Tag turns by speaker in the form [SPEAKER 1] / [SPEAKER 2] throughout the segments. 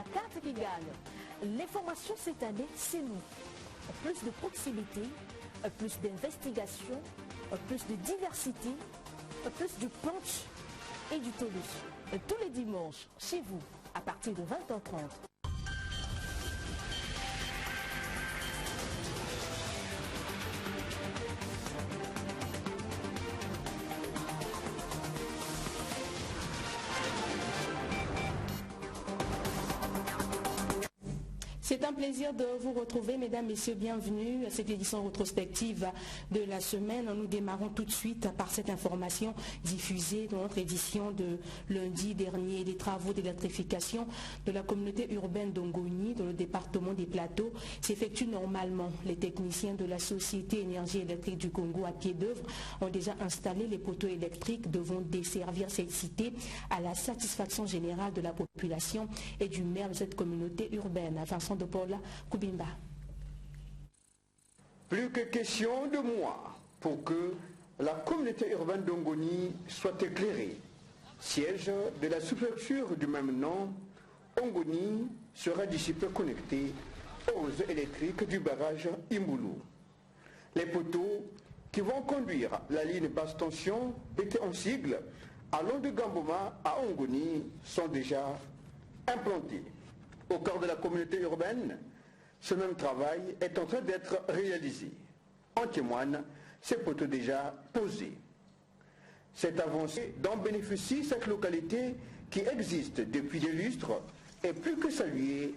[SPEAKER 1] la carte qui gagne. L'information cette année, c'est nous. Plus de proximité, plus d'investigation, plus de diversité, plus de punch et du tolus. Tous les dimanches, chez vous, à partir de 20h30. C'est un plaisir de vous retrouver, mesdames, messieurs, bienvenue à cette édition rétrospective de la semaine. Nous démarrons tout de suite par cette information diffusée dans notre édition de lundi dernier. Les travaux d'électrification de la communauté urbaine d'Ongoni, dans le département des Plateaux, s'effectuent normalement. Les techniciens de la Société Énergie électrique du Congo à pied d'œuvre ont déjà installé les poteaux électriques devant desservir cette cité à la satisfaction générale de la population et du maire de cette communauté urbaine, Vincent de Paula Koubimba.
[SPEAKER 2] Plus que question de mois pour que la communauté urbaine d'Ongoni soit éclairée. Siège de la sous-préfecture du même nom, Ongoni sera d'ici peu connecté aux électriques du barrage Imboulou. Les poteaux qui vont conduire la ligne basse tension, PT en sigle, allant de Gamboma à Ongoni, sont déjà implantés. Au cœur de la communauté urbaine, ce même travail est en train d'être réalisé. En témoignent ces poteaux déjà posés. Cette avancée dont bénéficie cette localité qui existe depuis des lustres est plus que saluée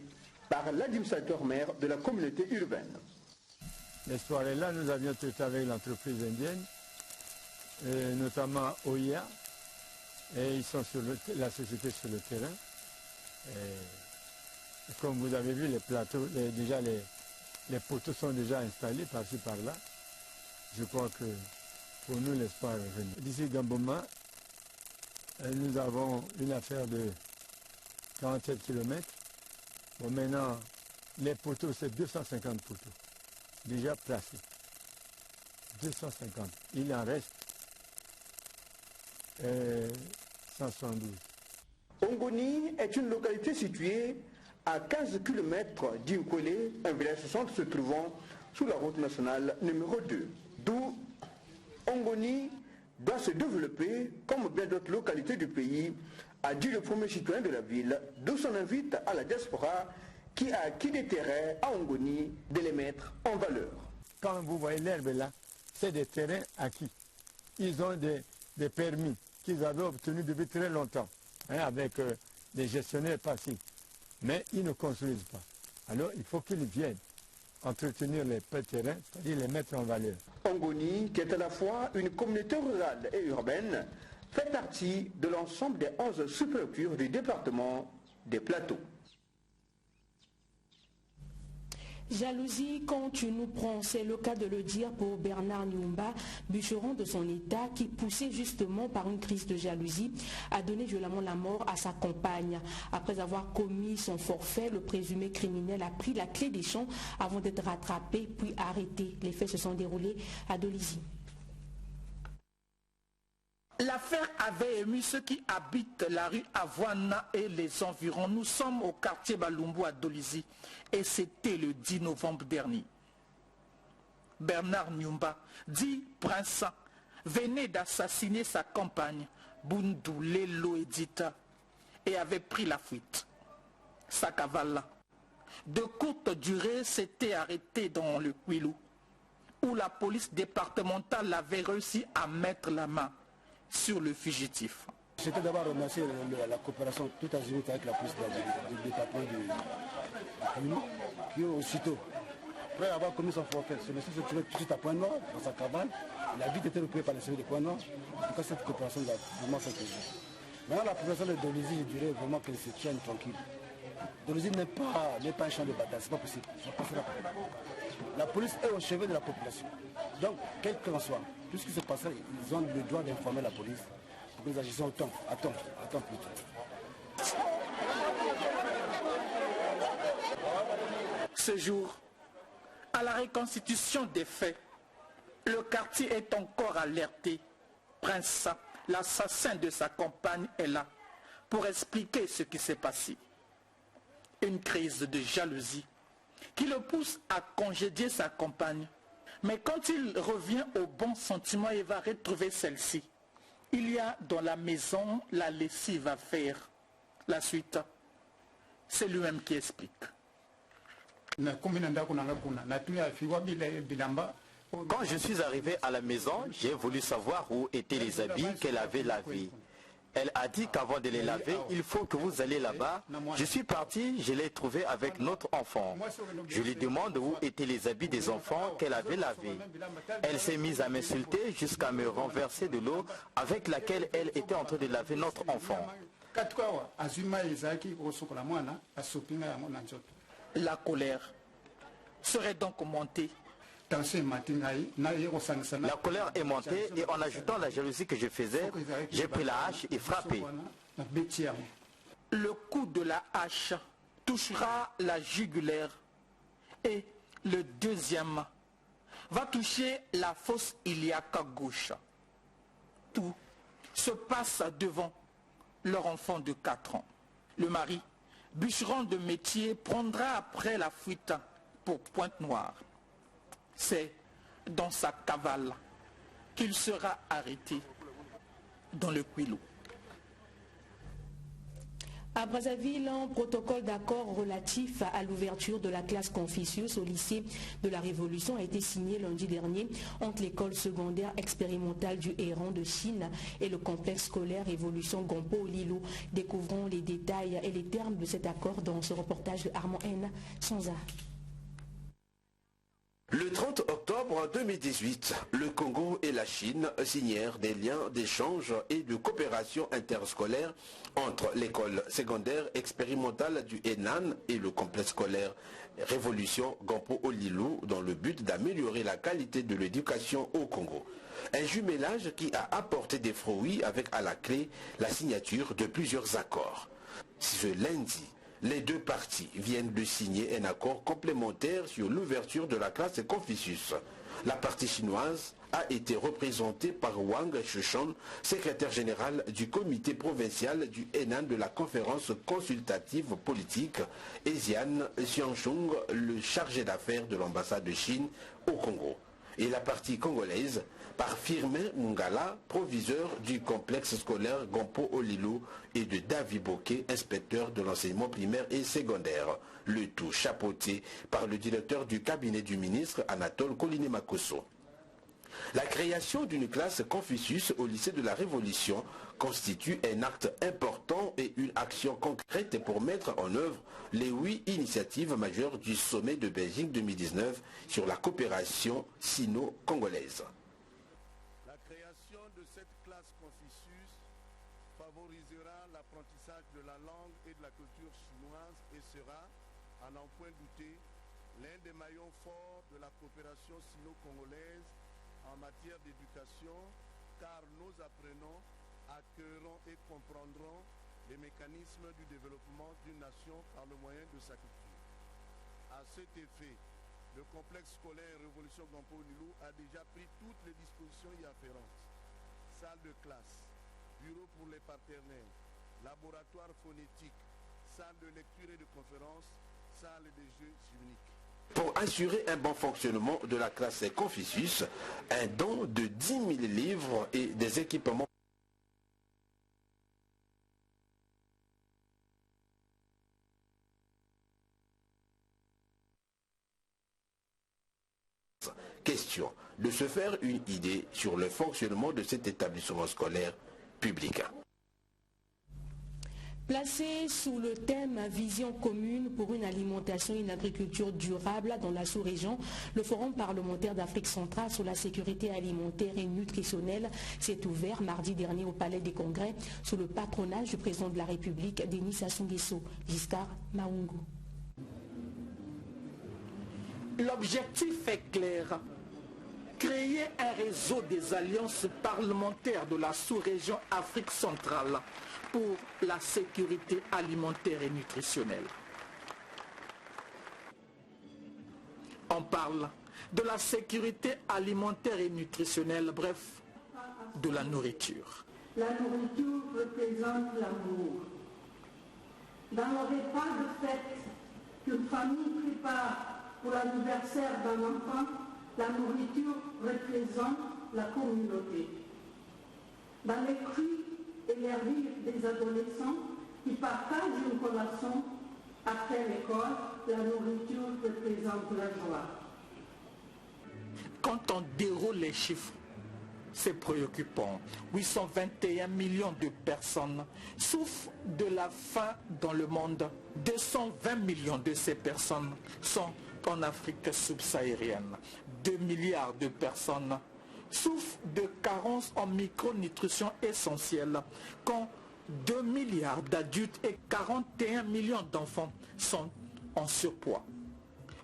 [SPEAKER 2] par l'administrateur maire de la communauté urbaine.
[SPEAKER 3] L'espoir est là, nous avions traité avec l'entreprise indienne, notamment OIA, et ils sont sur la société sur le terrain. Comme vous avez vu, les plateaux, les poteaux sont déjà installés par-ci par-là. Je crois que pour nous, l'espoir est venu. D'ici Gamboma, nous avons une affaire de 47 km. Bon, maintenant, les poteaux, c'est 250 poteaux déjà placés. 250. Il en reste 172.
[SPEAKER 2] Ongoni est une localité située à 15 km d'Inkwele, un village centre se trouvant sous la route nationale numéro 2. D'où Ongoni doit se développer comme bien d'autres localités du pays, a dit le premier citoyen de la ville, d'où son invite à la diaspora qui a acquis des terrains à Ongoni de les mettre en valeur.
[SPEAKER 3] Quand vous voyez l'herbe là, c'est des terrains acquis. Ils ont des permis qu'ils avaient obtenus depuis très longtemps, avec des gestionnaires passifs. Mais ils ne construisent pas. Alors il faut qu'ils viennent entretenir les terrains, c'est-à-dire les mettre en valeur.
[SPEAKER 2] Ongoni, qui est à la fois une communauté rurale et urbaine, fait partie de l'ensemble des 11 sous-préfectures du département des Plateaux.
[SPEAKER 1] Jalousie quand tu nous prends, c'est le cas de le dire pour Bernard Nyumba, bûcheron de son état qui, poussé justement par une crise de jalousie, a donné violemment la mort à sa compagne. Après avoir commis son forfait, le présumé criminel a pris la clé des champs avant d'être rattrapé puis arrêté. Les faits se sont déroulés à Dolisie.
[SPEAKER 4] L'affaire avait ému ceux qui habitent la rue Avoana et les environs. Nous sommes au quartier Balumbu à Dolisie et c'était le 10 novembre dernier. Bernard Nyumba, dit Prince, venait d'assassiner sa compagne, Bundu Lelo Edita, et avait pris la fuite. Sa cavale, de courte durée, s'était arrêtée dans le Kwilu, où la police départementale avait réussi à mettre la main sur le fugitif.
[SPEAKER 5] J'étais d'abord remercier la coopération tout azimut avec la police du département du Kwilu, qui aussitôt, après avoir commis son forfait, ce monsieur se trouvait tout de suite à Point-Noir, dans sa cabane. Il a vite été repéré par les services de Point-Noir. En tout cas, cette coopération va vraiment fait plaisir. Maintenant, la population de Dolisie, je dirais vraiment qu'elle se tienne tranquille. Dolisie n'est pas un champ de bataille, c'est pas possible. Ça passera pas. La police est au chevet de la population. Donc, quel qu'en soit, tout ce qui se passera, ils ont le droit d'informer la police pour que nous agissions à temps plutôt.
[SPEAKER 4] Ce jour, à la reconstitution des faits, le quartier est encore alerté. Prince, l'assassin de sa compagne, est là pour expliquer ce qui s'est passé. une crise de jalousie qui le pousse à congédier sa compagne. Mais quand il revient au bon sentiment et va retrouver celle-ci, il y a dans la maison la lessive à faire. La suite, c'est lui-même qui explique.
[SPEAKER 6] Quand je suis arrivé à la maison, j'ai voulu savoir où étaient les habits qu'elle avait lavés. Elle a dit qu'avant de les laver, il faut que vous alliez là-bas. Je suis parti, je l'ai trouvé avec notre enfant. Je lui demande où étaient les habits des enfants qu'elle avait lavés. Elle s'est mise à m'insulter jusqu'à me renverser de l'eau avec laquelle elle était en train de laver notre enfant.
[SPEAKER 4] La colère serait donc montée.
[SPEAKER 6] La colère est montée et en ajoutant la jalousie que je faisais, j'ai pris la hache et frappé.
[SPEAKER 4] Le coup de la hache touchera la jugulaire et le deuxième va toucher la fosse iliaque gauche. Tout se passe devant leur enfant de 4 ans. Le mari, bûcheron de métier, prendra après la fuite pour Pointe-Noire. C'est dans sa cavale qu'il sera arrêté dans le Kouilou.
[SPEAKER 1] À Brazzaville, un protocole d'accord relatif à l'ouverture de la classe Confucius au lycée de la Révolution a été signé lundi dernier entre l'école secondaire expérimentale du Héron de Chine et le complexe scolaire Révolution Gompo au Lilo. Découvrons les détails et les termes de cet accord dans ce reportage de Armand N. Sanza.
[SPEAKER 7] Le 30 octobre 2018, le Congo et la Chine signèrent des liens d'échange et de coopération interscolaire entre l'école secondaire expérimentale du Henan et le complexe scolaire Révolution Gompo au Lilo dans le but d'améliorer la qualité de l'éducation au Congo. Un jumelage qui a apporté des fruits avec à la clé la signature de plusieurs accords. Ce lundi, les deux parties viennent de signer un accord complémentaire sur l'ouverture de la classe Confucius. La partie chinoise a été représentée par Wang Shushon, secrétaire général du comité provincial du Henan de la conférence consultative politique, et Xian Xiangchung, le chargé d'affaires de l'ambassade de Chine au Congo. Et la partie congolaise par Firmin Ngala, proviseur du complexe scolaire Gompo Olilo, et de David Boké, inspecteur de l'enseignement primaire et secondaire. Le tout chapeauté par le directeur du cabinet du ministre Anatole Koliné-Makosso. La création d'une classe Confucius au lycée de la Révolution constitue un acte important et une action concrète pour mettre en œuvre les 8 initiatives majeures du sommet de Beijing 2019 sur la coopération sino-congolaise.
[SPEAKER 8] La création de cette classe Confucius favorisera l'apprentissage de la langue et de la culture chinoise et sera, à n'en point douter, l'un des maillons forts de la coopération sino-congolaise en matière d'éducation, car nos apprenants accueilleront et comprendront les mécanismes du développement d'une nation par le moyen de sa culture. À cet effet, le complexe scolaire Révolution Gompo Lilo a déjà pris toutes les dispositions y afférentes. Salle de classe, bureau pour les partenaires, laboratoire phonétique, salle de lecture et de conférence, salle de jeux uniques.
[SPEAKER 7] Pour assurer un bon fonctionnement de la classe Confucius, un don de 10 000 livres et des équipements question de se faire une idée sur le fonctionnement de cet établissement scolaire public.
[SPEAKER 1] Placé sous le thème « Vision commune pour une alimentation et une agriculture durable dans la sous-région », le Forum parlementaire d'Afrique centrale sur la sécurité alimentaire et nutritionnelle s'est ouvert mardi dernier au Palais des Congrès sous le patronage du président de la République, Denis Sassou Nguesso. Giscard Maungu.
[SPEAKER 4] L'objectif est clair. Créer un réseau des alliances parlementaires de la sous-région Afrique centrale pour la sécurité alimentaire et nutritionnelle. On parle de la sécurité alimentaire et nutritionnelle, bref, de la nourriture.
[SPEAKER 9] La nourriture représente l'amour. Dans le repas de fête, qu'une famille prépare pour l'anniversaire d'un enfant, la nourriture représente la communauté. Dans les cris et les rires des adolescents qui partagent une collation après l'école, la nourriture représente la joie.
[SPEAKER 4] Quand on déroule les chiffres, c'est préoccupant. 821 millions de personnes souffrent de la faim dans le monde. 220 millions de ces personnes sont en Afrique subsaharienne. 2 milliards de personnes souffrent de carences en micronutrition essentielle, quand 2 milliards d'adultes et 41 millions d'enfants sont en surpoids.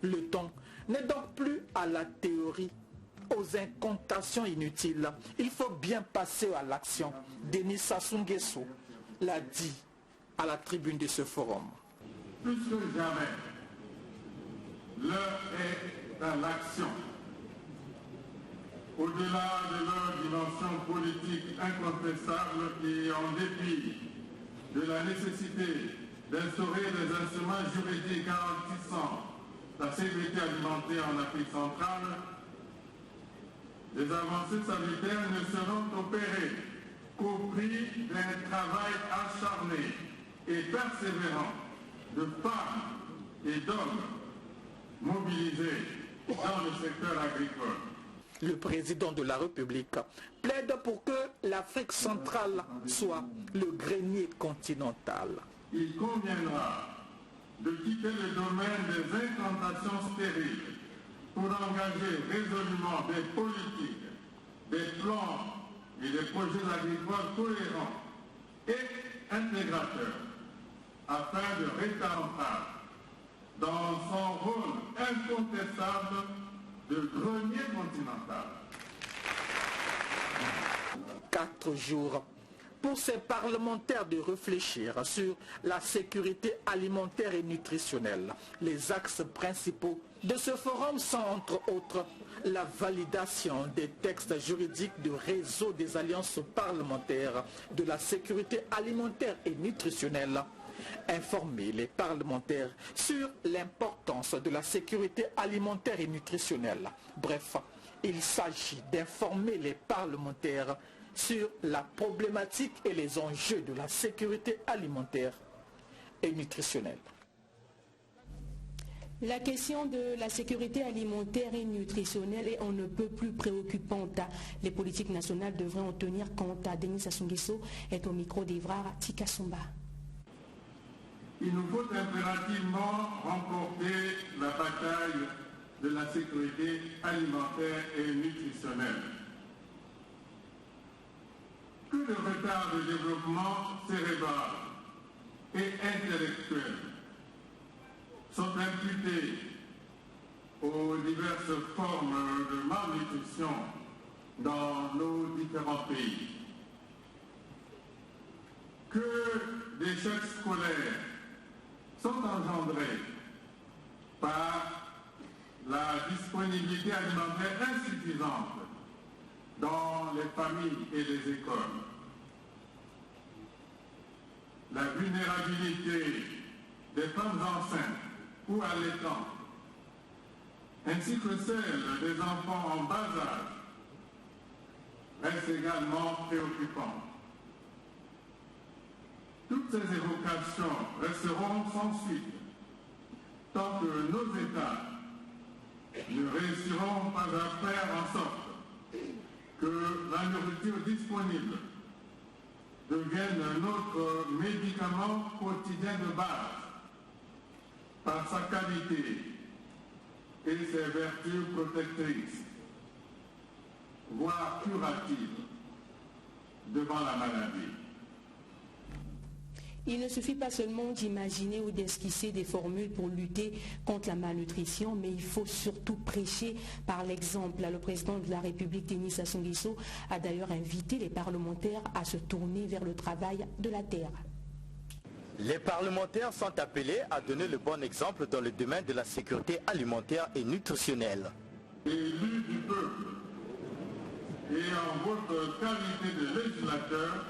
[SPEAKER 4] Le temps n'est donc plus à la théorie, aux incantations inutiles. Il faut bien passer à l'action. Denis Sassou Nguesso l'a dit à la tribune de ce forum.
[SPEAKER 10] Plus que jamais, l'heure est à l'action. Au-delà de leur dimension politique incontestable et en dépit de la nécessité d'instaurer des instruments juridiques garantissant la sécurité alimentaire en Afrique centrale, les avancées sanitaires ne seront opérées qu'au prix d'un travail acharné et persévérant de femmes et d'hommes mobilisés dans le secteur agricole.
[SPEAKER 4] Le président de la République plaide pour que l'Afrique centrale soit le grenier continental.
[SPEAKER 10] Il conviendra de quitter le domaine des incantations stériles pour engager résolument des politiques, des plans et des projets agricoles cohérents et intégrateurs afin de rétablir dans son rôle incontestable de grenier continental.
[SPEAKER 4] 4 jours pour ces parlementaires de réfléchir sur la sécurité alimentaire et nutritionnelle. Les axes principaux de ce forum sont entre autres la validation des textes juridiques du réseau des alliances parlementaires de la sécurité alimentaire et nutritionnelle, informer les parlementaires sur l'importance de la sécurité alimentaire et nutritionnelle. Bref, il s'agit d'informer les parlementaires sur la problématique et les enjeux de la sécurité alimentaire et nutritionnelle.
[SPEAKER 1] La question de la sécurité alimentaire et nutritionnelle est on ne peut plus préoccupante. Les politiques nationales devraient en tenir compte. Denis Sassou Nguesso est au micro d'Evrar Tikasumba.
[SPEAKER 10] Il nous faut impérativement remporter la bataille de la sécurité alimentaire et nutritionnelle. Que le retard de développement cérébral et intellectuel sont imputés aux diverses formes de malnutrition dans nos différents pays. Que des échecs scolaires sont engendrés par la disponibilité alimentaire insuffisante dans les familles et les écoles. La vulnérabilité des femmes enceintes ou allaitantes, ainsi que celle des enfants en bas âge, reste également préoccupante. Toutes ces évocations resteront sans suite tant que nos États ne réussiront pas à faire en sorte que la nourriture disponible devienne notre médicament quotidien de base par sa qualité et ses vertus protectrices, voire curatives, devant la maladie.
[SPEAKER 1] Il ne suffit pas seulement d'imaginer ou d'esquisser des formules pour lutter contre la malnutrition, mais il faut surtout prêcher par l'exemple. Le président de la République, Denis Sassou Nguesso, a d'ailleurs invité les parlementaires à se tourner vers le travail de la terre.
[SPEAKER 6] Les parlementaires sont appelés à donner le bon exemple dans le domaine de la sécurité alimentaire et nutritionnelle.
[SPEAKER 10] Élus du peuple et en votre qualité de législateur,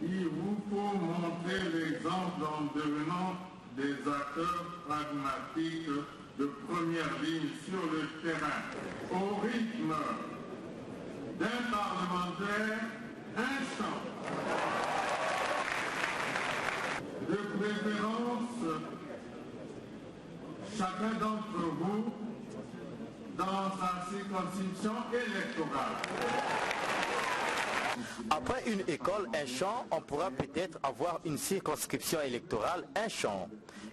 [SPEAKER 10] il vous faut montrer l'exemple en devenant des acteurs pragmatiques de première ligne sur le terrain, au rythme d'un parlementaire, un chant. De préférence, chacun d'entre vous dans sa circonscription électorale.
[SPEAKER 6] Après une école, un champ, on pourra peut-être avoir une circonscription électorale, un champ.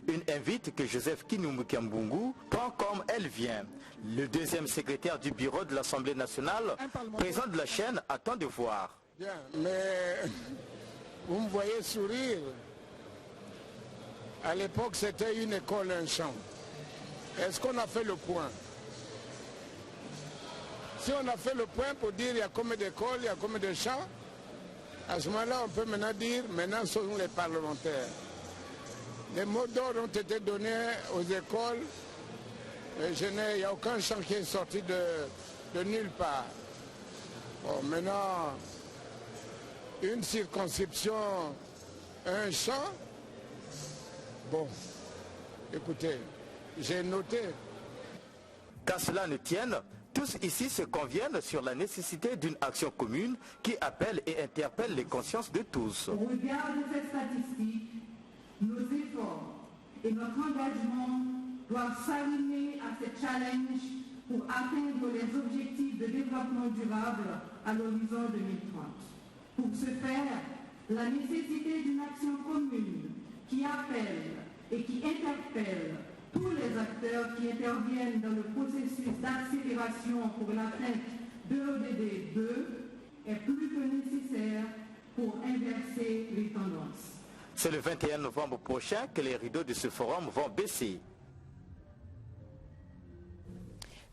[SPEAKER 6] Une invite que Joseph Kinumbu Kiambungu prend comme elle vient. Le deuxième secrétaire du bureau de l'Assemblée nationale, président de la chaîne, attend de voir.
[SPEAKER 11] Bien, mais vous me voyez sourire. À l'époque, c'était une école, un champ. Est-ce qu'on a fait le point? Si on a fait le point pour dire il y a combien d'écoles, il y a combien de champs, à ce moment-là, on peut maintenant dire, maintenant ce sont les parlementaires. Les mots d'ordre ont été donnés aux écoles. Il n'y a aucun champ qui est sorti de nulle part. Bon, maintenant, une circonscription, un champ, bon, écoutez, j'ai noté.
[SPEAKER 6] Qu'à cela ne tienne, tous ici se conviennent sur la nécessité d'une action commune qui appelle et interpelle les consciences de tous.
[SPEAKER 9] Au regard de ces statistiques, nos efforts et notre engagement doivent s'aligner à ce challenge pour atteindre les objectifs de développement durable à l'horizon 2030. Pour ce faire, la nécessité d'une action commune qui appelle et qui interpelle tous les acteurs qui interviennent dans le processus d'accélération pour l'atteinte de l'ODD 2 est plus que nécessaire pour inverser les tendances.
[SPEAKER 6] C'est le 21 novembre prochain que les rideaux de ce forum vont baisser.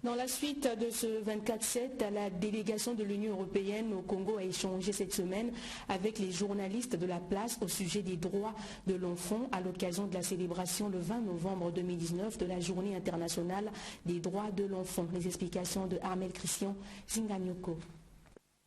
[SPEAKER 1] Dans la suite de ce 24/7, la délégation de l'Union européenne au Congo a échangé cette semaine avec les journalistes de la place au sujet des droits de l'enfant à l'occasion de la célébration le 20 novembre 2019 de la Journée internationale des droits de l'enfant. Les explications de Armel Christian Zinganyoko.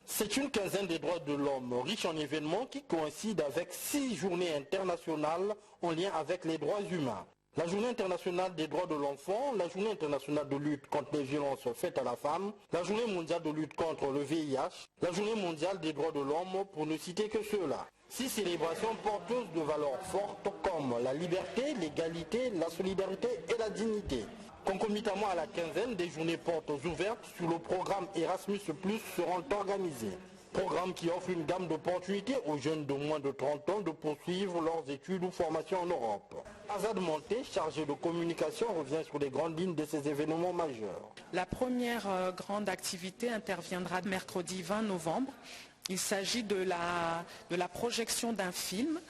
[SPEAKER 12] C'est une quinzaine des droits de l'homme, riche en événements qui coïncident avec 6 journées internationales en lien avec les droits humains. La Journée internationale des droits de l'enfant, la Journée internationale de lutte contre les violences faites à la femme, la Journée mondiale de lutte contre le VIH, la Journée mondiale des droits de l'homme, pour ne citer que ceux-là. 6 célébrations porteuses de valeurs fortes comme la liberté, l'égalité, la solidarité et la dignité. Concomitamment à la quinzaine, des journées portes ouvertes sur le programme Erasmus+ seront organisées. Programme qui offre une gamme d'opportunités aux jeunes de moins de 30 ans de poursuivre leurs études ou formations en Europe. Azad Monté, chargé de communication, revient sur les grandes lignes de ces événements majeurs.
[SPEAKER 13] La première grande activité interviendra mercredi 20 novembre. Il s'agit de la projection d'un film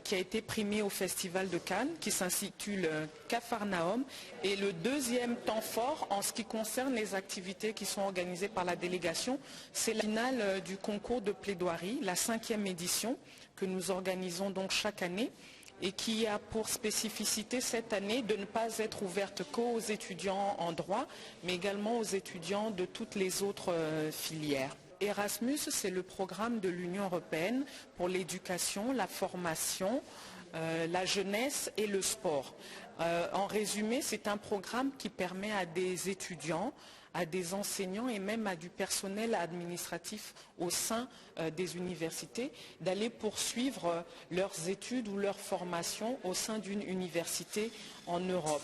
[SPEAKER 13] qui a été primé au Festival de Cannes, qui s'intitule Capharnaüm. Et le deuxième temps fort, en ce qui concerne les activités qui sont organisées par la délégation, c'est la finale du concours de plaidoirie, la 5e édition, que nous organisons donc chaque année, et qui a pour spécificité cette année de ne pas être ouverte qu'aux étudiants en droit, mais également aux étudiants de toutes les autres filières. Erasmus, c'est le programme de l'Union européenne pour l'éducation, la formation, la jeunesse et le sport. En résumé, c'est un programme qui permet à des étudiants, à des enseignants et même à du personnel administratif au sein des universités d'aller poursuivre leurs études ou leur formation au sein d'une université en Europe.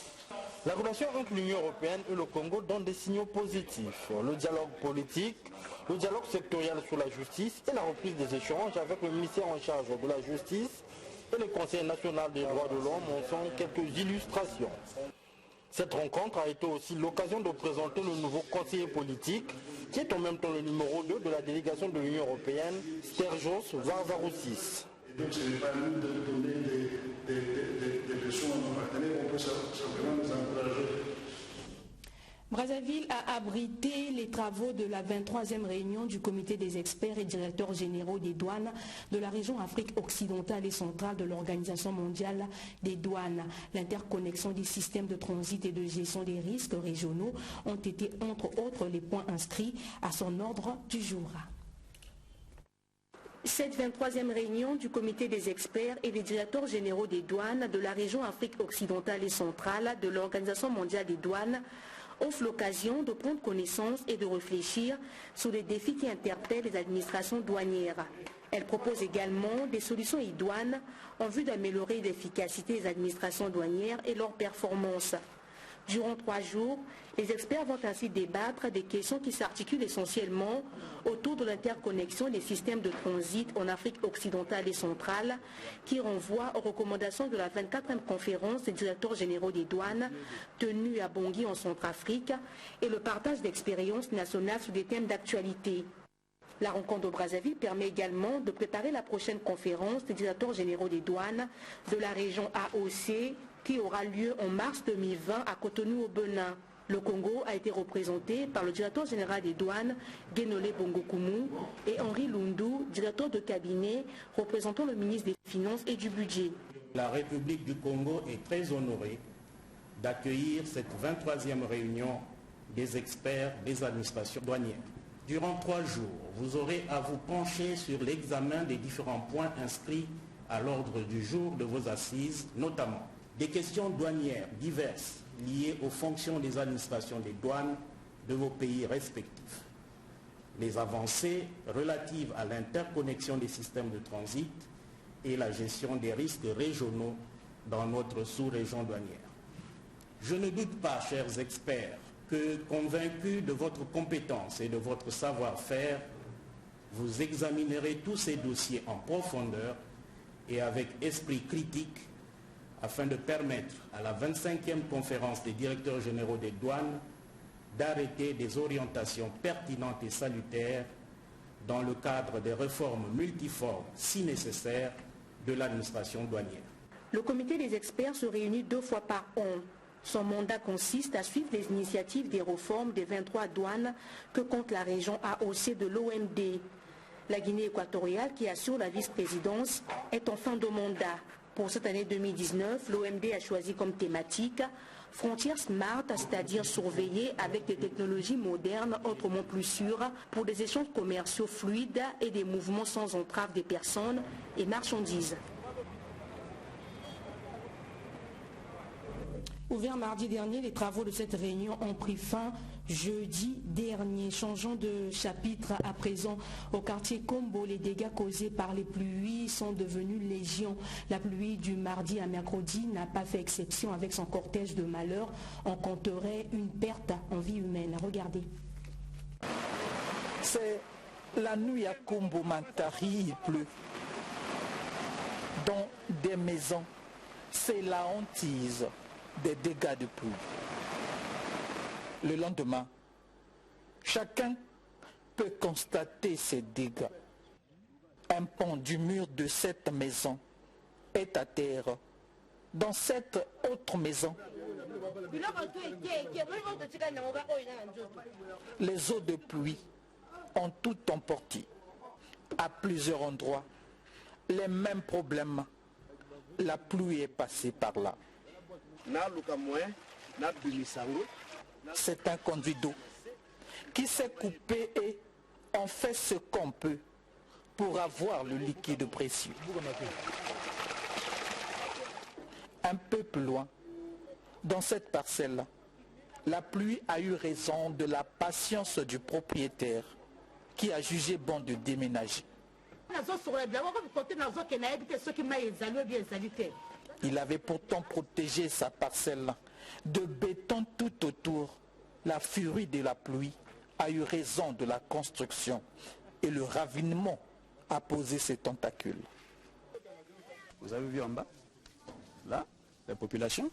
[SPEAKER 12] La relation entre l'Union européenne et le Congo donne des signaux positifs. Le dialogue politique, le dialogue sectoriel sur la justice et la reprise des échanges avec le ministère en charge de la justice et le Conseil national des droits de l'homme en sont quelques illustrations. Cette rencontre a été aussi l'occasion de présenter le nouveau conseiller politique, qui est en même temps le numéro 2 de la délégation de l'Union européenne, Stergios Varvaroussis.
[SPEAKER 14] Donc ce n'est pas à nous de donner des leçons à nos partenaires, on peut simplement nous encourager.
[SPEAKER 1] Brazzaville a abrité les travaux de la 23e réunion du comité des experts et directeurs généraux des douanes de la région Afrique occidentale et centrale de l'Organisation mondiale des douanes. L'interconnexion des systèmes de transit et de gestion des risques régionaux ont été entre autres les points inscrits à son ordre du jour. Cette 23e réunion du comité des experts et des directeurs généraux des douanes de la région Afrique occidentale et centrale de l'Organisation mondiale des douanes offre l'occasion de prendre connaissance et de réfléchir sur les défis qui interpellent les administrations douanières. Elle propose également des solutions idoines en vue d'améliorer l'efficacité des administrations douanières et leur performance. Durant 3 jours, les experts vont ainsi débattre des questions qui s'articulent essentiellement autour de l'interconnexion des systèmes de transit en Afrique occidentale et centrale, qui renvoie aux recommandations de la 24e conférence des directeurs généraux des douanes tenue à Bangui en Centrafrique et le partage d'expériences nationales sur des thèmes d'actualité. La rencontre de Brazzaville permet également de préparer la prochaine conférence des directeurs généraux des douanes de la région AOC qui aura lieu en mars 2020 à Cotonou au Bénin. Le Congo a été représenté par le directeur général des douanes, Guénolé Bongokoumou, et Henri Lundu, directeur de cabinet représentant le ministre des Finances et du Budget.
[SPEAKER 15] La République du Congo est très honorée d'accueillir cette 23e réunion des experts des administrations douanières. Durant 3 jours, vous aurez à vous pencher sur l'examen des différents points inscrits à l'ordre du jour de vos assises, notamment des questions douanières diverses liées aux fonctions des administrations des douanes de vos pays respectifs, les avancées relatives à l'interconnexion des systèmes de transit et la gestion des risques régionaux dans notre sous-région douanière. Je ne doute pas, chers experts, que, convaincus de votre compétence et de votre savoir-faire, vous examinerez tous ces dossiers en profondeur et avec esprit critique afin de permettre à la 25e conférence des directeurs généraux des douanes d'arrêter des orientations pertinentes et salutaires dans le cadre des réformes multiformes si nécessaires de l'administration douanière.
[SPEAKER 1] Le comité des experts se réunit 2 fois par an. Son mandat consiste à suivre les initiatives des réformes des 23 douanes que compte la région AOC de l'OMD. La Guinée équatoriale, qui assure la vice-présidence, est en fin de mandat. Pour cette année 2019, l'OMD a choisi comme thématique frontières smart, c'est-à-dire surveillées avec des technologies modernes autrement plus sûres pour des échanges commerciaux fluides et des mouvements sans entrave des personnes et marchandises. Ouvert mardi dernier, les travaux de cette réunion ont pris fin jeudi dernier. Changeons de chapitre à présent. Au quartier Kombo, les dégâts causés par les pluies sont devenus légion. La pluie du mardi à mercredi n'a pas fait exception. Avec son cortège de malheurs, on compterait une perte en vie humaine. Regardez.
[SPEAKER 4] C'est la nuit à Kombo Mantari, il pleut. Dans des maisons, c'est la hantise des dégâts de pluie. Le lendemain, chacun peut constater ces dégâts. Un pan du mur de cette maison est à terre. Dans cette autre maison, les eaux de pluie ont tout emporté. À plusieurs endroits, les mêmes problèmes. La pluie est passée par là. C'est un conduit d'eau qui s'est coupé et on fait ce qu'on peut pour avoir le liquide précieux. Un peu plus loin, dans cette parcelle, la pluie a eu raison de la patience du propriétaire qui a jugé bon de déménager. Il avait pourtant protégé sa parcelle de béton tout autour. La furie de la pluie a eu raison de la construction et le ravinement a posé ses tentacules.
[SPEAKER 16] Vous avez vu en bas, là, la population,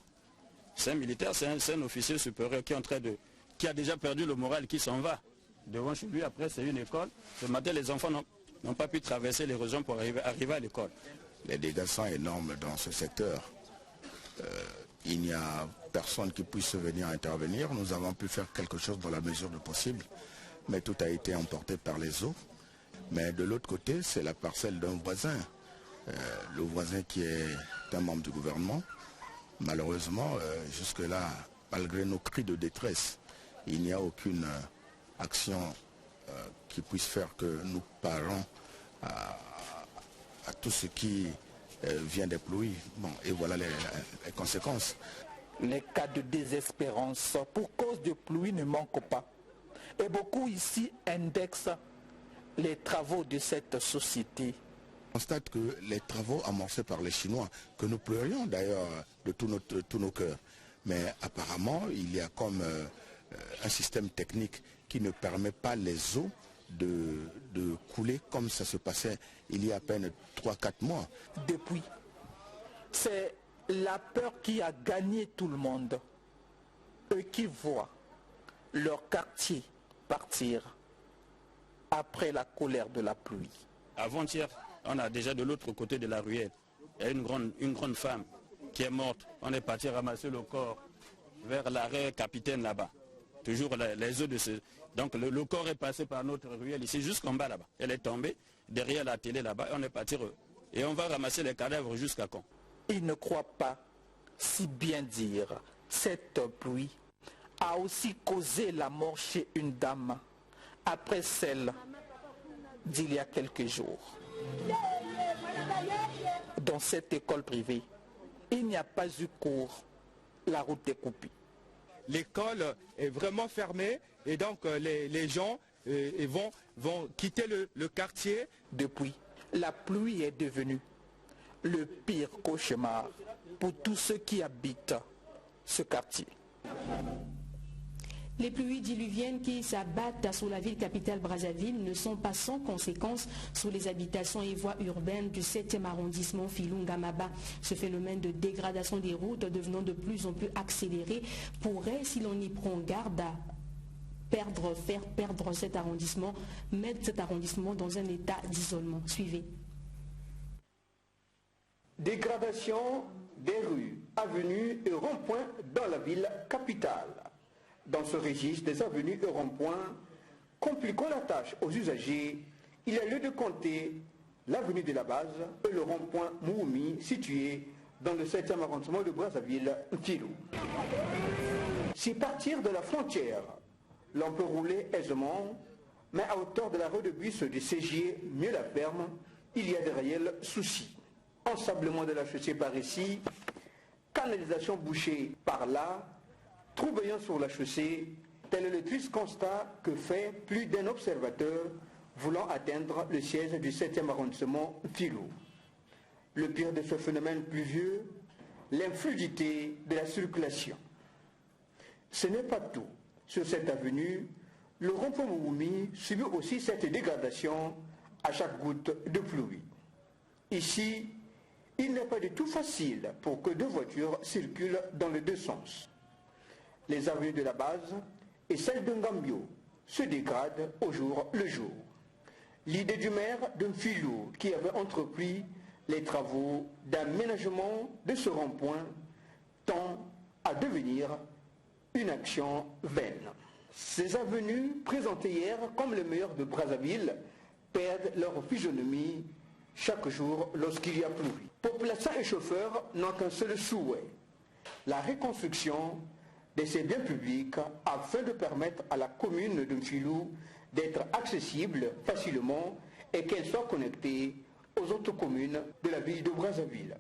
[SPEAKER 16] c'est un militaire, c'est un officier supérieur qui a déjà perdu le moral, qui s'en va. Devant chez lui, après c'est une école. Ce matin, les enfants n'ont pas pu traverser l'érosion pour arriver à l'école.
[SPEAKER 17] Les dégâts sont énormes dans ce secteur. Il n'y a personne qui puisse venir intervenir. Nous avons pu faire quelque chose dans la mesure du possible, mais tout a été emporté par les eaux. Mais de l'autre côté, c'est la parcelle d'un voisin. Le voisin qui est un membre du gouvernement. Malheureusement, jusque-là, malgré nos cris de détresse, il n'y a aucune action qui puisse faire que nous parents à tout ce qui vient des pluies. Bon, et voilà les conséquences.
[SPEAKER 4] Les cas de désespérance pour cause de pluie ne manquent pas. Et beaucoup ici indexent les travaux de cette société.
[SPEAKER 17] On constate que les travaux amorcés par les Chinois, que nous pleurions d'ailleurs de tous nos cœurs, mais apparemment il y a comme un système technique qui ne permet pas les eaux de couler comme ça se passait il y a à peine 3-4 mois.
[SPEAKER 4] Depuis, c'est la peur qui a gagné tout le monde. Eux qui voient leur quartier partir après la colère de la pluie.
[SPEAKER 16] Avant-hier, on a déjà de l'autre côté de la ruelle, il y a une grande femme qui est morte. On est parti ramasser le corps vers l'arrêt Capitaine là-bas. Toujours les eaux de ce... Donc le corps est passé par notre ruelle ici jusqu'en bas là-bas. Elle est tombée derrière la télé là-bas et on est parti. Et on va ramasser les cadavres jusqu'à quand?
[SPEAKER 4] Ils ne croient pas, si bien dire, cette pluie a aussi causé la mort chez une dame après celle d'il y a quelques jours. Dans cette école privée, il n'y a pas eu cours, la route est coupée.
[SPEAKER 18] L'école est vraiment fermée et donc les gens vont quitter le quartier.
[SPEAKER 4] Depuis, la pluie est devenue le pire cauchemar pour tous ceux qui habitent ce quartier.
[SPEAKER 1] Les pluies diluviennes qui s'abattent sur la ville capitale Brazzaville ne sont pas sans conséquences sur les habitations et voies urbaines du 7e arrondissement Filungamaba. Ce phénomène de dégradation des routes devenant de plus en plus accéléré pourrait, si l'on y prend garde, faire perdre cet arrondissement, mettre cet arrondissement dans un état d'isolement. Suivez.
[SPEAKER 2] Dégradation des rues, avenues et ronds-points dans la ville capitale. Dans ce registre des avenues et ronds-points, compliquant la tâche aux usagers, il y a lieu de compter l'avenue de la Base et le rond-point Mououmi situé dans le 7e arrondissement de Brazzaville, Filou. Si partir de la frontière, l'on peut rouler aisément, mais à hauteur de la rue de bus de Ségier, mieux la ferme, il y a de réels soucis. Ensablement de la chaussée par ici, canalisation bouchée par là, troubillant sur la chaussée, tel est le triste constat que fait plus d'un observateur voulant atteindre le siège du 7e arrondissement Filou. Le pire de ce phénomène pluvieux, l'influidité de la circulation. Ce n'est pas tout. Sur cette avenue, le rond-point Mououmi subit aussi cette dégradation à chaque goutte de pluie. Ici, il n'est pas du tout facile pour que deux voitures circulent dans les deux sens. Les avenues de la Base et celles de Ngambio se dégradent au jour le jour. L'idée du maire de Filou, qui avait entrepris les travaux d'aménagement de ce rond-point, tend à devenir une action vaine. Ces avenues, présentées hier comme les meilleures de Brazzaville, perdent leur physionomie chaque jour lorsqu'il y a plu. Population et chauffeurs n'ont qu'un seul souhait, la reconstruction de ces biens publics afin de permettre à la commune de Filou d'être accessible facilement et qu'elle soit connectée aux autres communes de la ville de Brazzaville.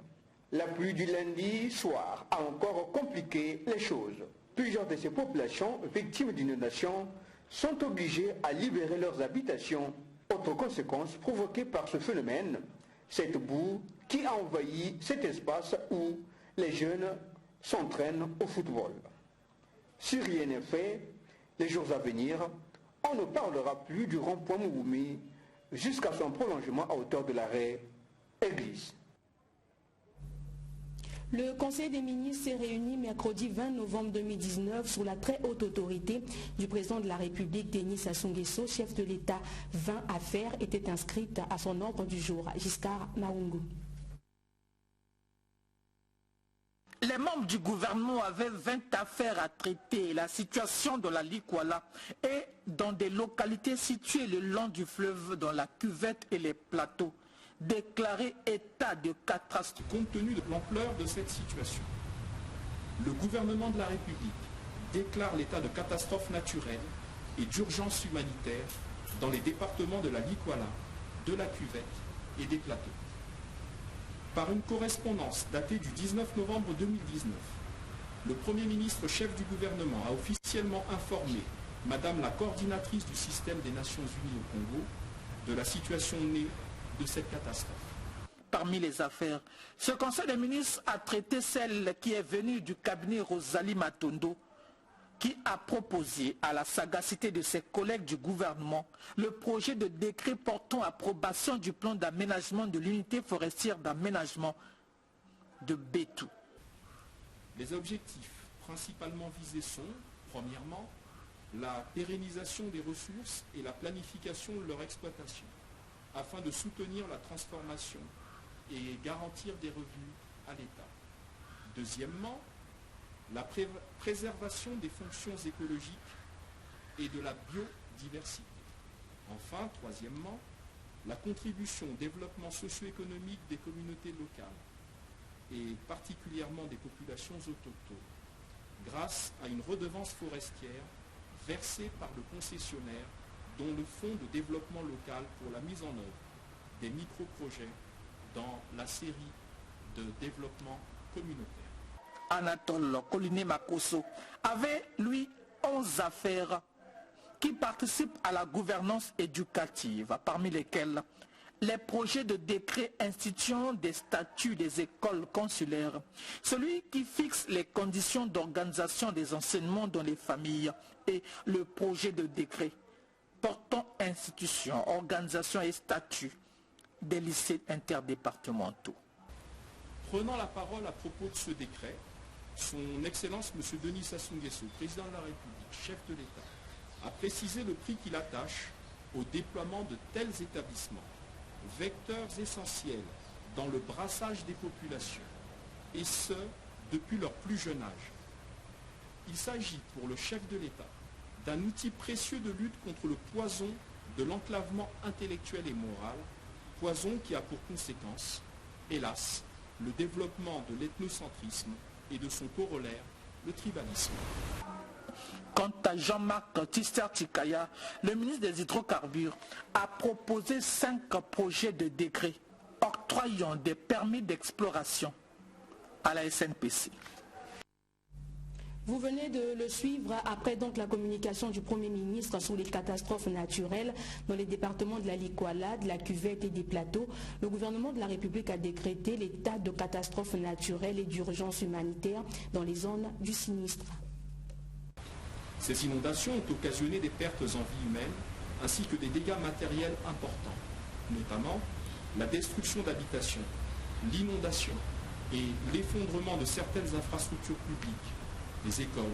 [SPEAKER 2] La pluie du lundi soir a encore compliqué les choses. Plusieurs de ces populations victimes d'inondations sont obligées à libérer leurs habitations. Autre conséquence provoquée par ce phénomène, cette boue qui a envahi cet espace où les jeunes s'entraînent au football. Si rien n'est fait, les jours à venir, on ne parlera plus du rond-point Mououmi jusqu'à son prolongement à hauteur de l'arrêt Église.
[SPEAKER 1] Le Conseil des ministres s'est réuni mercredi 20 novembre 2019 sous la très haute autorité du président de la République, Denis Sassou Nguesso, chef de l'État. 20 affaires étaient inscrites à son ordre du jour. Giscard Maungu.
[SPEAKER 4] Les membres du gouvernement avaient 20 affaires à traiter. La situation de la Likwala et dans des localités situées le long du fleuve, dans la cuvette et les plateaux, déclaré état de catastrophe.
[SPEAKER 19] Compte tenu de l'ampleur de cette situation, le gouvernement de la République déclare l'état de catastrophe naturelle et d'urgence humanitaire dans les départements de la Likwala, de la cuvette et des plateaux. Par une correspondance datée du 19 novembre 2019, le Premier ministre chef du gouvernement a officiellement informé Madame la coordinatrice du système des Nations Unies au Congo de la situation née de cette catastrophe.
[SPEAKER 4] Parmi les affaires, ce Conseil des ministres a traité celle qui est venue du cabinet Rosalie Matondo, qui a proposé à la sagacité de ses collègues du gouvernement le projet de décret portant approbation du plan d'aménagement de l'unité forestière d'aménagement de Bétou.
[SPEAKER 19] Les objectifs principalement visés sont, premièrement, la pérennisation des ressources et la planification de leur exploitation, afin de soutenir la transformation et garantir des revenus à l'État. Deuxièmement, la préservation des fonctions écologiques et de la biodiversité. Enfin, troisièmement, la contribution au développement socio-économique des communautés locales et particulièrement des populations autochtones, grâce à une redevance forestière versée par le concessionnaire dont le Fonds de développement local pour la mise en œuvre des micro-projets dans la série de développement communautaire.
[SPEAKER 4] Anatole Coliné Makosso avait, lui, 11 affaires qui participent à la gouvernance éducative, parmi lesquelles les projets de décret instituant des statuts des écoles consulaires, celui qui fixe les conditions d'organisation des enseignements dans les familles et le projet de décret portant institution, organisation et statut des lycées interdépartementaux.
[SPEAKER 19] Prenant la parole à propos de ce décret, son Excellence M. Denis Sassou Nguesso, président de la République, chef de l'État, a précisé le prix qu'il attache au déploiement de tels établissements, vecteurs essentiels dans le brassage des populations, et ce, depuis leur plus jeune âge. Il s'agit pour le chef de l'État d'un outil précieux de lutte contre le poison de l'enclavement intellectuel et moral, poison qui a pour conséquence, hélas, le développement de l'ethnocentrisme et de son corollaire, le tribalisme.
[SPEAKER 4] Quant à Jean-Marc Tisser-Tikaya, le ministre des Hydrocarbures a proposé 5 projets de décret octroyant des permis d'exploration à la SNPC.
[SPEAKER 1] Vous venez de le suivre après donc la communication du Premier ministre sur les catastrophes naturelles dans les départements de la Likwala, de la Cuvette et des Plateaux. Le gouvernement de la République a décrété l'état de catastrophe naturelle et d'urgence humanitaire dans les zones du sinistre.
[SPEAKER 19] Ces inondations ont occasionné des pertes en vie humaine ainsi que des dégâts matériels importants, notamment la destruction d'habitations, l'inondation et l'effondrement de certaines infrastructures publiques, des écoles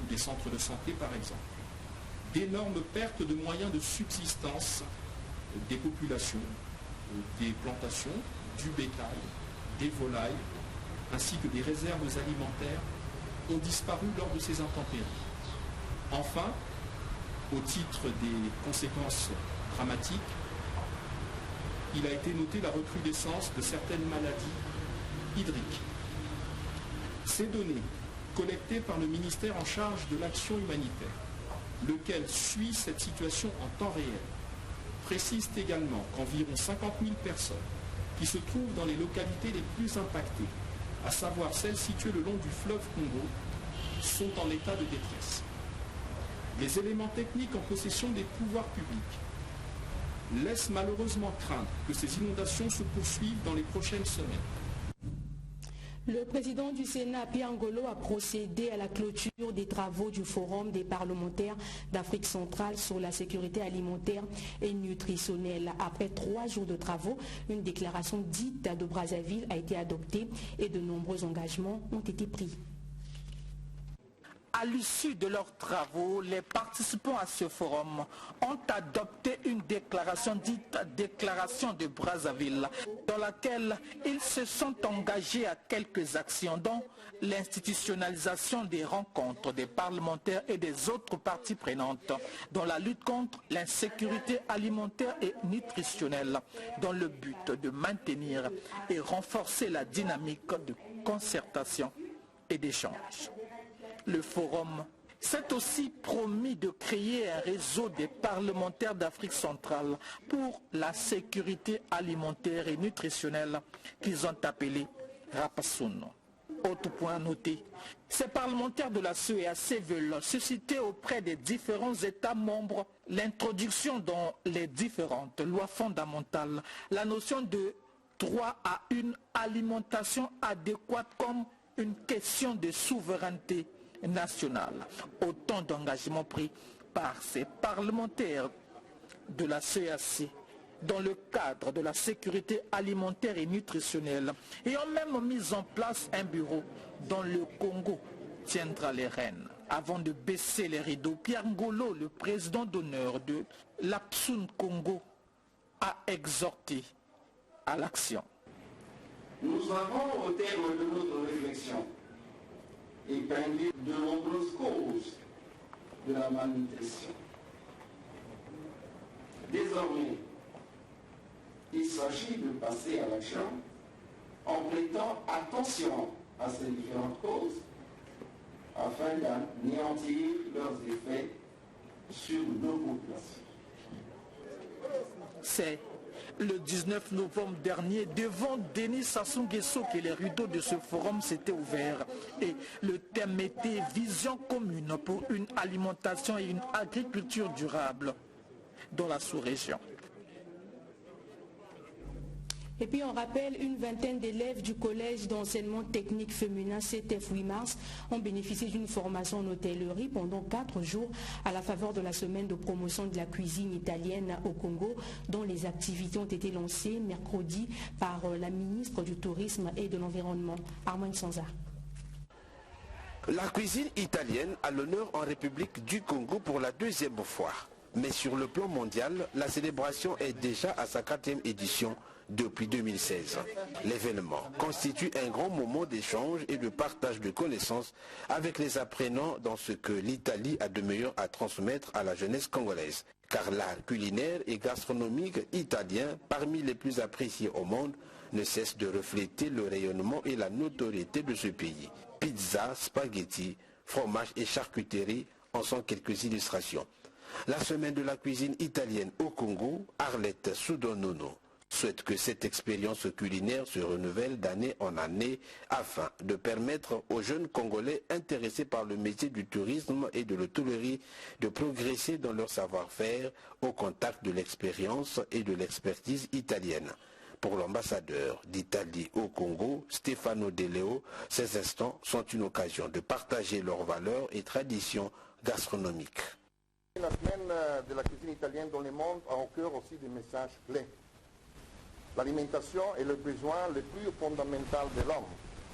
[SPEAKER 19] ou des centres de santé par exemple. D'énormes pertes de moyens de subsistance des populations, des plantations, du bétail, des volailles, ainsi que des réserves alimentaires ont disparu lors de ces intempéries. Enfin, au titre des conséquences dramatiques, il a été noté la recrudescence de certaines maladies hydriques. Ces données, collectées par le ministère en charge de l'action humanitaire, lequel suit cette situation en temps réel, précisent également qu'environ 50 000 personnes qui se trouvent dans les localités les plus impactées, à savoir celles situées le long du fleuve Congo, sont en état de détresse. Les éléments techniques en possession des pouvoirs publics laissent malheureusement craindre que ces inondations se poursuivent dans les prochaines semaines.
[SPEAKER 1] Le président du Sénat, Pierre Ngolo, a procédé à la clôture des travaux du Forum des parlementaires d'Afrique centrale sur la sécurité alimentaire et nutritionnelle. Après 3 jours de travaux, une déclaration dite de Brazzaville a été adoptée et de nombreux engagements ont été pris.
[SPEAKER 4] À l'issue de leurs travaux, les participants à ce forum ont adopté une déclaration dite Déclaration de Brazzaville, dans laquelle ils se sont engagés à quelques actions, dont l'institutionnalisation des rencontres des parlementaires et des autres parties prenantes, dans la lutte contre l'insécurité alimentaire et nutritionnelle, dans le but de maintenir et renforcer la dynamique de concertation et d'échange. Le forum C'est aussi promis de créer un réseau des parlementaires d'Afrique centrale pour la sécurité alimentaire et nutritionnelle qu'ils ont appelé RAPASUN. Autre point noté, ces parlementaires de la CEAC veulent susciter auprès des différents États membres l'introduction dans les différentes lois fondamentales la notion de droit à une alimentation adéquate comme une question de souveraineté nationale. Autant d'engagements pris par ces parlementaires de la CEAC dans le cadre de la sécurité alimentaire et nutritionnelle et ont même mis en place un bureau dont le Congo tiendra les rênes. Avant de baisser les rideaux, Pierre Ngolo, le président d'honneur de l'APSUN Congo, a exhorté à l'action.
[SPEAKER 20] Nous avons, au terme de notre réflexion, épinglé de nombreuses causes de la malnutrition. Désormais, il s'agit de passer à l'action en prêtant attention à ces différentes causes afin d'anéantir leurs effets sur nos populations.
[SPEAKER 4] C'est le 19 novembre dernier, devant Denis Sassou Nguesso, que les rideaux de ce forum s'étaient ouverts et le thème était « Vision commune pour une alimentation et une agriculture durable » dans la sous-région.
[SPEAKER 1] Et puis on rappelle, une vingtaine d'élèves du collège d'enseignement technique féminin CTF 8 mars ont bénéficié d'une formation en hôtellerie pendant 4 jours à la faveur de la semaine de promotion de la cuisine italienne au Congo, dont les activités ont été lancées mercredi par la ministre du Tourisme et de l'Environnement, Armand Sanza.
[SPEAKER 7] La cuisine italienne a l'honneur en République du Congo pour la 2e fois. Mais sur le plan mondial, la célébration est déjà à sa 4e édition depuis 2016. L'événement constitue un grand moment d'échange et de partage de connaissances avec les apprenants dans ce que l'Italie a de meilleur à transmettre à la jeunesse congolaise. Car l'art culinaire et gastronomique italien, parmi les plus appréciés au monde, ne cesse de refléter le rayonnement et la notoriété de ce pays. Pizza, spaghetti, fromage et charcuterie en sont quelques illustrations. La semaine de la cuisine italienne au Congo, Arlette Soudonono souhaite que cette expérience culinaire se renouvelle d'année en année afin de permettre aux jeunes Congolais intéressés par le métier du tourisme et de l'hôtellerie de progresser dans leur savoir-faire au contact de l'expérience et de l'expertise italienne. Pour l'ambassadeur d'Italie au Congo, Stefano De Leo, ces instants sont une occasion de partager leurs valeurs et traditions gastronomiques.
[SPEAKER 21] La semaine de la cuisine italienne dans le monde a au cœur aussi des messages clés. L'alimentation est le besoin le plus fondamental de l'homme.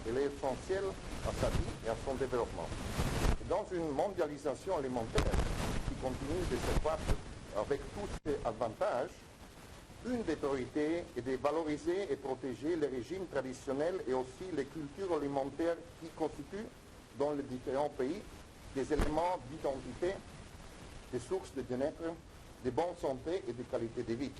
[SPEAKER 21] Elle est essentielle à sa vie et à son développement. Et dans une mondialisation alimentaire qui continue de s'accroître avec tous ses avantages, une des priorités est de valoriser et protéger les régimes traditionnels et aussi les cultures alimentaires qui constituent dans les différents pays des éléments d'identité, des sources de bien-être, de bonne santé et de qualité de vie.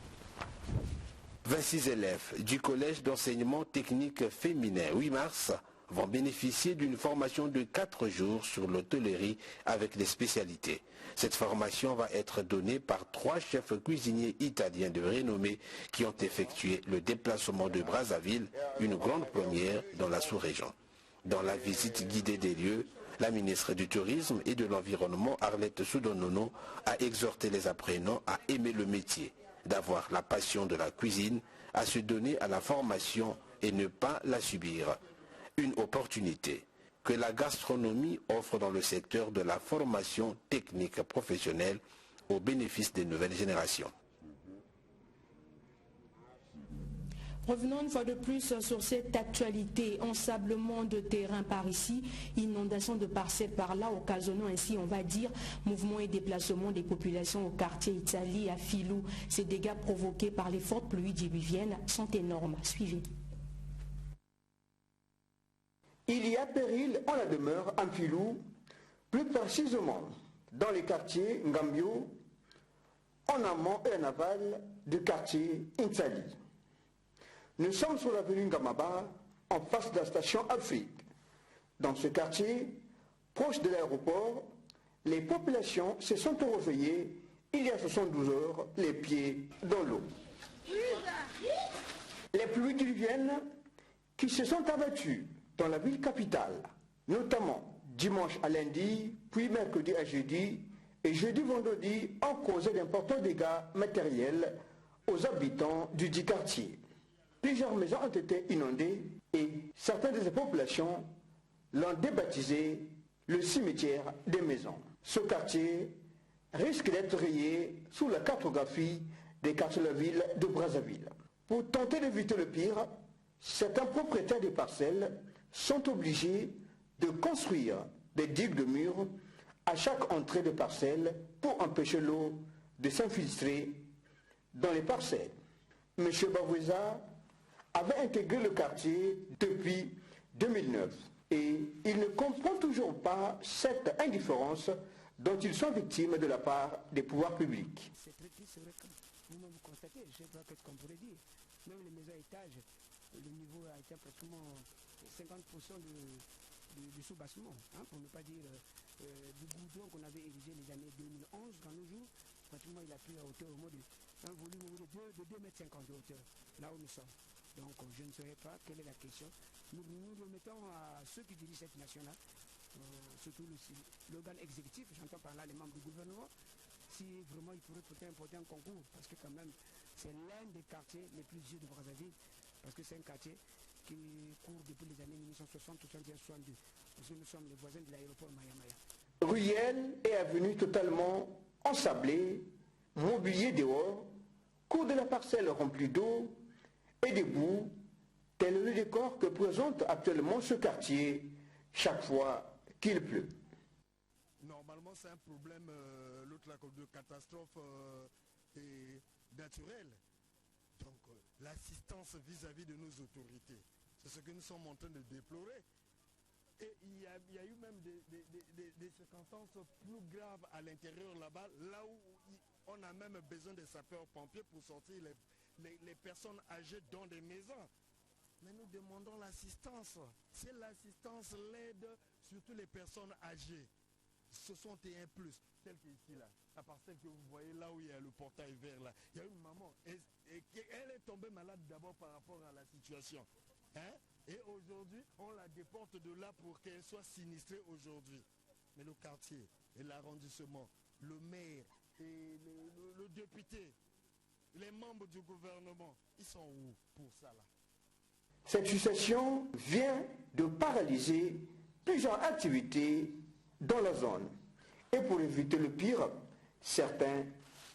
[SPEAKER 7] 26 élèves du collège d'enseignement technique féminin 8 mars vont bénéficier d'une formation de 4 jours sur l'hôtellerie avec les spécialités. Cette formation va être donnée par 3 chefs cuisiniers italiens de renommée qui ont effectué le déplacement de Brazzaville, une grande première dans la sous-région. Dans la visite guidée des lieux, la ministre du Tourisme et de l'Environnement, Arlette Soudonono, a exhorté les apprenants à aimer le métier, d'avoir la passion de la cuisine, à se donner à la formation et ne pas la subir. Une opportunité que la gastronomie offre dans le secteur de la formation technique professionnelle au bénéfice des nouvelles générations.
[SPEAKER 1] Revenons une fois de plus sur cette actualité, ensablement de terrain par ici, inondation de parcelles par là, occasionnant ainsi, on va dire, mouvement et déplacement des populations au quartier Italie à Filou. Ces dégâts provoqués par les fortes pluies diluviennes sont énormes. Suivez.
[SPEAKER 2] Il y a péril en la demeure en Filou, plus précisément dans les quartiers Ngambio, en amont et en aval du quartier Italie. Nous sommes sur l'avenue Ngamaba, en face de la station Afrique. Dans ce quartier, proche de l'aéroport, les populations se sont réveillées il y a 72 heures, les pieds dans l'eau. Les pluies diluviennes qui se sont abattues dans la ville capitale, notamment dimanche à lundi, puis mercredi à jeudi, et jeudi-vendredi, ont causé d'importants dégâts matériels aux habitants du dit quartier. Plusieurs maisons ont été inondées et certaines de ces populations l'ont débaptisé le cimetière des maisons. Ce quartier risque d'être rayé sous la cartographie des quartiers de la ville de Brazzaville. Pour tenter d'éviter le pire, certains propriétaires des parcelles sont obligés de construire des digues de murs à chaque entrée de parcelle pour empêcher l'eau de s'infiltrer dans les parcelles. M. Bavoueza avait intégré le quartier depuis 2009 et il ne comprend toujours pas cette indifférence dont ils sont victimes de la part des pouvoirs publics.
[SPEAKER 3] C'est très triste, c'est vrai que vous-même vous constatez, je ne sais pas ce qu'on pourrait dire. Même les maisons à étage, le niveau a été pratiquement 50% du sous-bassement, hein, pour ne pas dire du goudron qu'on avait érigé les années 2011, quand nos jours, pratiquement il a pris à hauteur au moins un volume de 2,50 m de hauteur, là où nous sommes. Donc je ne saurais pas quelle est la question. Nous remettons à ceux qui dirigent cette nationale, surtout l'organe exécutif, j'entends par là les membres du gouvernement, si vraiment ils pourraient porter un concours, parce que quand même c'est l'un des quartiers les plus vieux de Brazzaville, parce que c'est un quartier qui court depuis les années 1960, 61, 62, parce que nous sommes les voisins de l'aéroport Maya-Maya.
[SPEAKER 2] Ruelles et avenues totalement ensablées, mobilier dehors, cours de la parcelle remplie d'eau et de boue, tel est le décor que présente actuellement ce quartier chaque fois qu'il pleut.
[SPEAKER 8] Normalement, c'est un problème de catastrophe naturelle. Donc, l'assistance vis-à-vis de nos autorités, c'est ce que nous sommes en train de déplorer. Et il y a eu même des circonstances plus graves à l'intérieur là-bas, là où on a même besoin des sapeurs-pompiers pour sortir les personnes âgées dans des maisons. Mais nous demandons l'assistance. C'est l'assistance, l'aide, surtout les personnes âgées. 61+, tel qu'ici là, la parcelle que vous voyez là où il y a le portail vert là, il y a une maman, elle est tombée malade d'abord par rapport à la situation. Hein? Et aujourd'hui, on la déporte de là pour qu'elle soit sinistrée aujourd'hui. Mais le quartier et l'arrondissement, le maire et le député, les membres du gouvernement, ils sont où pour ça là?
[SPEAKER 2] Cette situation vient de paralyser plusieurs activités dans la zone. Et pour éviter le pire, certains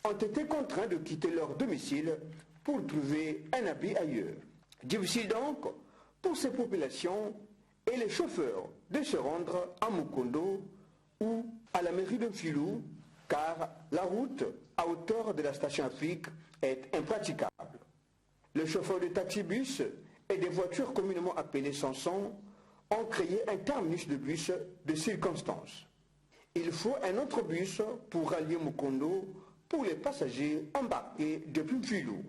[SPEAKER 2] ont été contraints de quitter leur domicile pour trouver un abri ailleurs. Difficile donc pour ces populations et les chauffeurs de se rendre à Mukondo ou à la mairie de Filou, car la route à hauteur de la station Afrique est impraticable. Les chauffeurs de taxi-bus et des voitures communément appelées Sanson ont créé un terminus de bus de circonstance. Il faut un autre bus pour rallier Mukondo pour les passagers embarqués depuis Filou.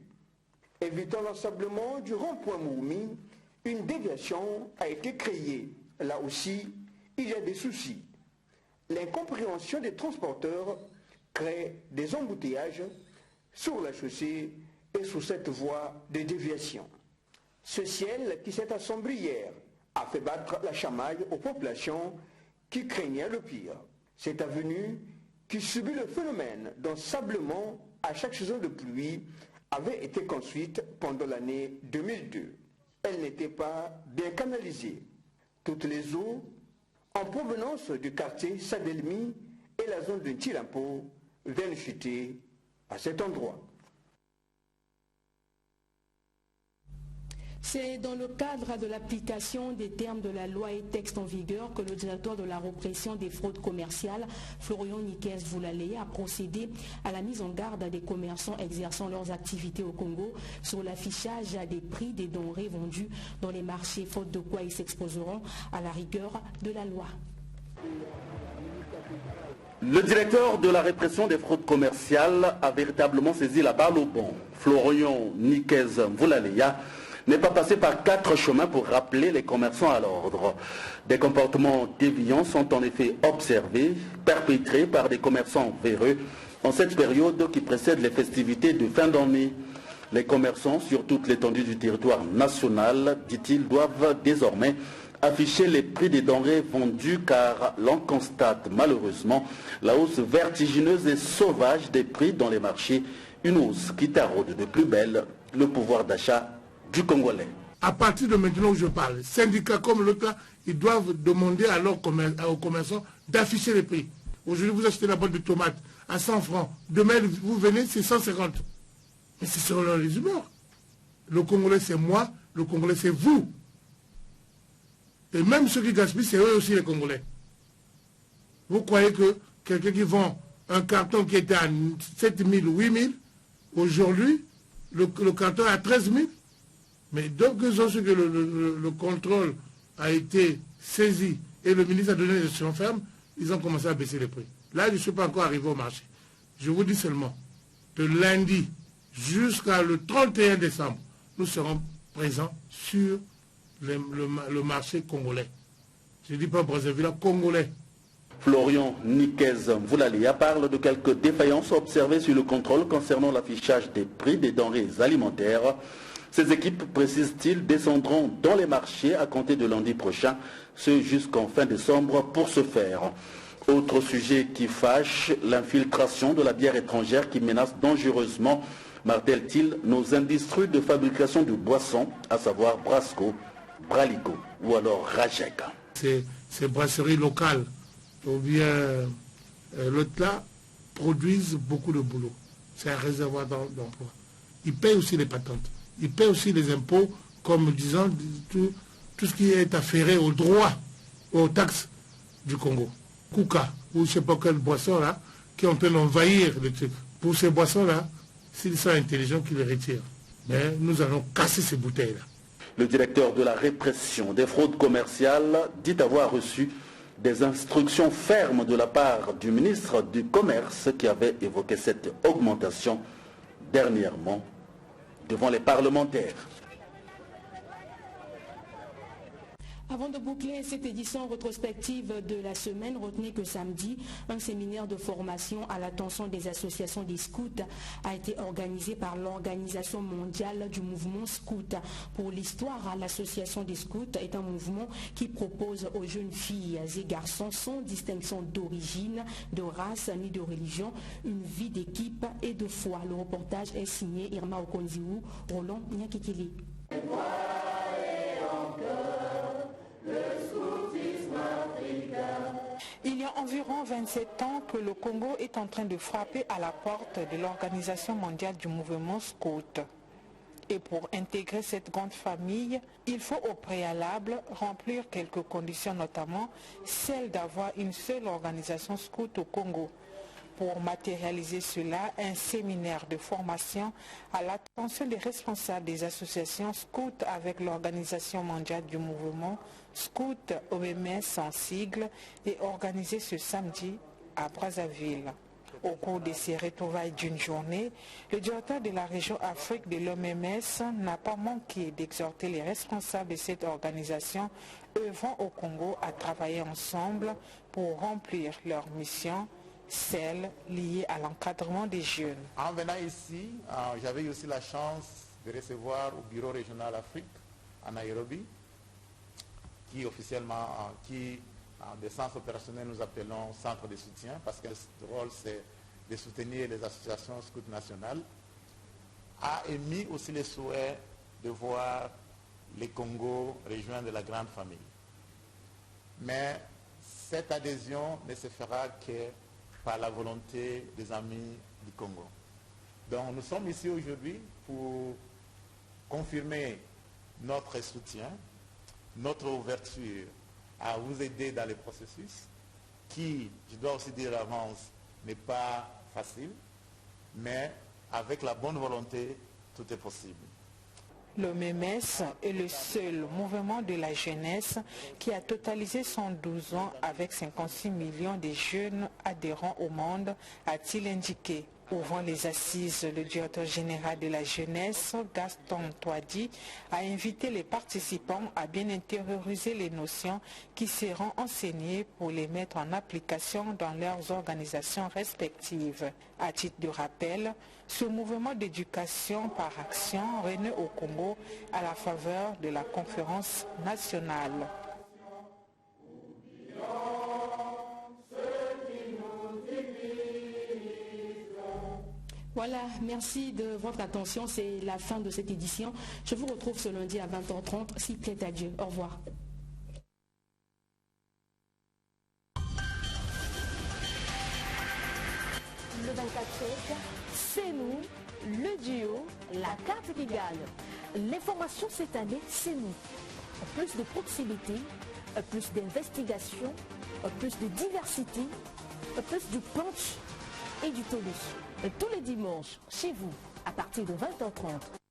[SPEAKER 2] Évitant l'ensablement du rond-point Moumi, une déviation a été créée. Là aussi, il y a des soucis. L'incompréhension des transporteurs crée des embouteillages sur la chaussée et sur cette voie de déviation. Ce ciel qui s'est assombri hier a fait battre la chamaille aux populations qui craignaient le pire. Cette avenue qui subit le phénomène d'ensablement à chaque saison de pluie avait été construite pendant l'année 2002. Elle n'était pas bien canalisée. Toutes les eaux en provenance du quartier Sadelmi et la zone de Tilampo viennent chuter à cet endroit.
[SPEAKER 1] C'est dans le cadre de l'application des termes de la loi et textes en vigueur que le directeur de la répression des fraudes commerciales, Florian Nikes-Voulalé, a procédé à la mise en garde des commerçants exerçant leurs activités au Congo sur l'affichage des prix des denrées vendues dans les marchés, faute de quoi ils s'exposeront à la rigueur de la loi.
[SPEAKER 22] Le directeur de la répression des fraudes commerciales a véritablement saisi la balle au bon. Florian Nikes-Voulalé n'est pas passé par 4 chemins pour rappeler les commerçants à l'ordre. Des comportements déviants sont en effet observés, perpétrés par des commerçants véreux en cette période qui précède les festivités de fin d'année. Les commerçants sur toute l'étendue du territoire national, dit-il, doivent désormais afficher les prix des denrées vendues car l'on constate malheureusement la hausse vertigineuse et sauvage des prix dans les marchés, une hausse qui taraude de plus belle le pouvoir d'achat du Congolais.
[SPEAKER 5] À partir de maintenant où je parle, syndicats comme l'autre, ils doivent demander aux commerçants d'afficher les prix. Aujourd'hui, vous achetez la boîte de tomates à 100 francs. Demain, vous venez, c'est 150. Mais c'est selon les humeurs. Le Congolais, c'est moi. Le Congolais, c'est vous. Et même ceux qui gaspillent, c'est eux aussi les Congolais. Vous croyez que quelqu'un qui vend un carton qui était à 7 000 ou 8 000, aujourd'hui, le carton est à 13 000? Mais donc, ils ont su que le contrôle a été saisi et le ministre a donné des instructions fermes, ils ont commencé à baisser les prix. Là, je ne suis pas encore arrivé au marché. Je vous dis seulement, de lundi jusqu'à le 31 décembre, nous serons présents sur le marché congolais. Je ne dis pas Brazzaville, congolais.
[SPEAKER 22] Florian Niquez-Mvoulalia parle de quelques défaillances observées sur le contrôle concernant l'affichage des prix des denrées alimentaires. Ces équipes, précise-t-il, descendront dans les marchés à compter de lundi prochain, ce jusqu'en fin décembre pour ce faire. Autre sujet qui fâche, l'infiltration de la bière étrangère qui menace dangereusement, martèle-t-il, nos industries de fabrication de boissons, à savoir Brasco, Bralico ou alors Rajek.
[SPEAKER 5] Ces brasseries locales ou bien l'autre là produisent beaucoup de boulot. C'est un réservoir d'emploi. Ils payent aussi les patentes. Ils payent aussi les impôts, comme disons, tout ce qui est afféré aux droits, aux taxes du Congo. Kuka, ou je ne sais pas quelle boisson là, qui est en train d'envahir le truc. Pour ces boissons-là, s'ils sont intelligents, qu'ils les retirent. Mais nous allons casser ces bouteilles-là.
[SPEAKER 22] Le directeur de la répression des fraudes commerciales dit avoir reçu des instructions fermes de la part du ministre du Commerce qui avait évoqué cette augmentation dernièrement devant les parlementaires.
[SPEAKER 1] Avant de boucler cette édition rétrospective de la semaine, retenez que samedi, un séminaire de formation à l'attention des associations des scouts a été organisé par l'Organisation mondiale du mouvement scout. Pour l'histoire, l'association des scouts est un mouvement qui propose aux jeunes filles et garçons sans distinction d'origine, de race ni de religion, une vie d'équipe et de foi. Le reportage est signé Irma Okonziou, Roland Nyakikili.
[SPEAKER 10] Il y a environ 27 ans que le Congo est en train de frapper à la porte de l'Organisation mondiale du mouvement scout. Et pour intégrer cette grande famille, il faut au préalable remplir quelques conditions, notamment celle d'avoir une seule organisation scout au Congo. Pour matérialiser cela, un séminaire de formation à l'attention des responsables des associations scouts avec l'Organisation mondiale du mouvement scout OMS en sigle est organisé ce samedi à Brazzaville. Au cours de ces retrouvailles d'une journée, le directeur de la région Afrique de l'OMS n'a pas manqué d'exhorter les responsables de cette organisation œuvrant au Congo à travailler ensemble pour remplir leur mission, celle liée à l'encadrement des jeunes.
[SPEAKER 23] En venant ici, j'avais eu aussi la chance de recevoir au Bureau régional Afrique à Nairobi, qui officiellement, en des centres opérationnels, nous appelons centre de soutien, parce que le rôle c'est de soutenir les associations scouts nationales, a émis aussi le souhait de voir les Congo rejoindre la grande famille. Mais cette adhésion ne se fera que par la volonté des amis du Congo. Donc nous sommes ici aujourd'hui pour confirmer notre soutien, notre ouverture à vous aider dans le processus, qui, je dois aussi dire d'avance, n'est pas facile, mais avec la bonne volonté, tout est possible.
[SPEAKER 10] L'OMS est le seul mouvement de la jeunesse qui a totalisé 112 ans avec 56 millions de jeunes adhérents au monde, a-t-il indiqué. Ouvrant les assises, le directeur général de la jeunesse, Gaston Toadi, a invité les participants à bien intérioriser les notions qui seront enseignées pour les mettre en application dans leurs organisations respectives. À titre de rappel, ce mouvement d'éducation par action renaît au Congo à la faveur de la conférence nationale.
[SPEAKER 1] Voilà, merci de votre attention. C'est la fin de cette édition. Je vous retrouve ce lundi à 20h30. S'il plaît à Dieu. Au revoir.
[SPEAKER 6] Le 24 c'est nous, le duo, la carte qui gagne. L'information cette année, c'est nous. Plus de proximité, plus d'investigation, plus de diversité, plus du punch et du tonus. Tous les dimanches, chez vous, à partir de 20h30.